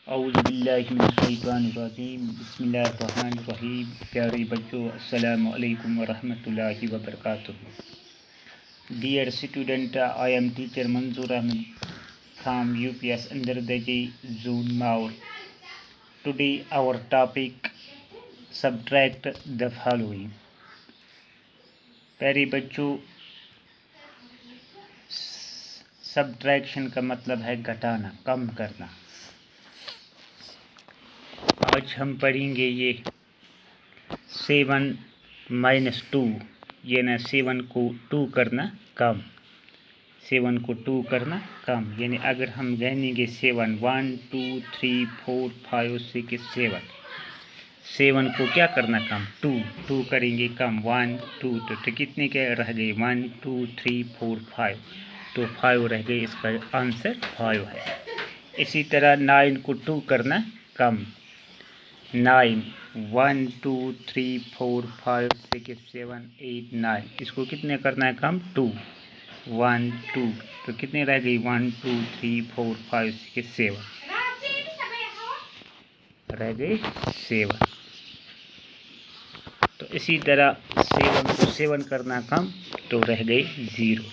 औज़ुबिल्लाहिमिनश्शैतानिर्रजीम बिस्मिल्लाहिर्रहमानिर्रहीम। प्यारे बच्चों, अस्सलामु अलैकुम वरहमतुल्लाहि वबरकातुहू। Dear student, I am teacher Manzoor Ahmed from UPS Andardaji Zone Maur. Today our topic subtract the following. प्यारे बच्चों, सब्ट्रैक्शन का मतलब है घटाना, कम करना। आज हम पढ़ेंगे ये 7 - 2, ये ना 7 को 2 करना कम, 7 को 2 करना कम। यानी अगर हम गिनेंगे 7 1 2 3 4 5 6 7 को क्या करना कम, 2 करेंगे कम, 1 2 तो कितने के रह गए, 1 2 3 4 5, तो 5 रह गए। इसका आंसर 5 है। इसी तरह 9 को 2 करना कम, 9 1 2 3 4 5 6 7 8 9, इसको कितने करना है कम, 2 1 2, तो कितने रह गई, 1 2 3 4 5 6 7 रह गए 7। तो इसी तरह 7 को 7 करना कम, तो रह गए 0।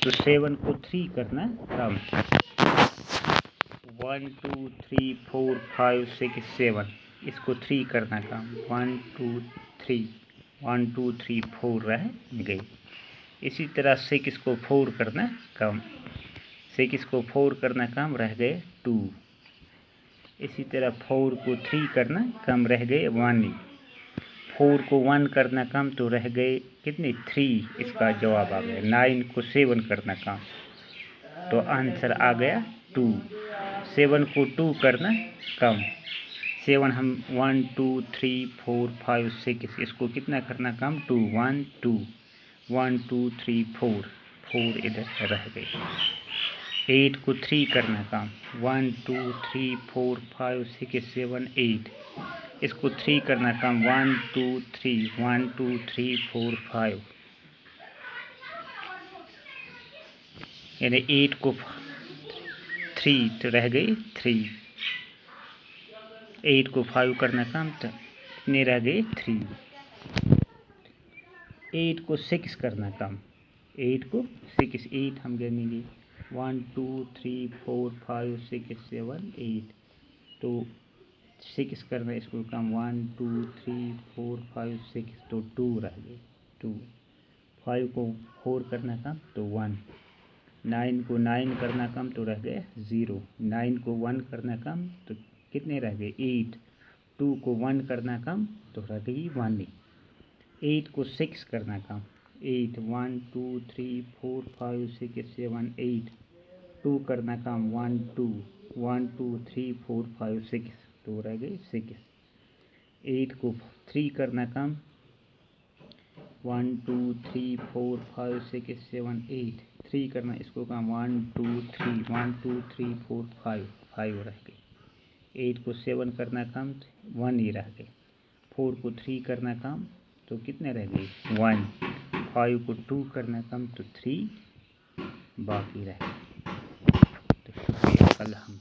तो 7 को 3 करना कम, 1 2 3 4 5 6 7, इसको 3 करना कम, 1 2 3 1 2 3 4 रह गए। इसी तरह 6 को 4 करना कम, 6 को 4 करना कम, रह गए 2। इसी तरह 4 को 3 करना कम, रह गए 1। 4 को 1 करना कम, तो रह गए कितने, 3। इसका जवाब आ गया। 9 को 7 करना कम, तो आंसर आ गया 2। 7 को 2 करना कम, 7 हम 1 2 3 4 5 6, इसको कितना करना कम, 2 1 2 1 2 3 4 4 इधर रह गए। 8 को 3 करना कम, 1 2 3 4 5 6 7 8, इसको 3 करना कम, 1 2 3 1 2 3 4 5, यानी 8 को 3 तो रह गई 3। 8 को 5 करना कम, तो कितने रह गए, 3। 8 को 6 करना कम, 8 को 6 8 हम गिनेंगे 1 2 3 4 5 6 7 8, तो 6 करना इसको कम, 1 2 3 4 5 6, तो 2 रह गए 2। 5 को 4 करना कम, तो 1। 9 को 9 करना कम, तो रह गए 0। 9 को 1 करना कम, तो कितने रह गए, 8। 2 को 1 करना कम, तो रह गई 1। 8 को 6 करना कम, 8 1 2 3 4 5 6 7 8, 2 करना कम, 1 2 1 2 3 4 5 6, तो रह गए 6। 8 को 3 करना कम, 1 2 3 4 5 6 7 8, 3 करना इसको कम, 1 2 3 1 2 3 4 5 5 रह गए। 8 को 7 करना कम, 1 ही रह गए। 4 को 3 करना कम, तो कितने रह गए, 1। 5 को 2 करना कम, तो 3 बाकी रह गए। तो शुक्रिया, कल हम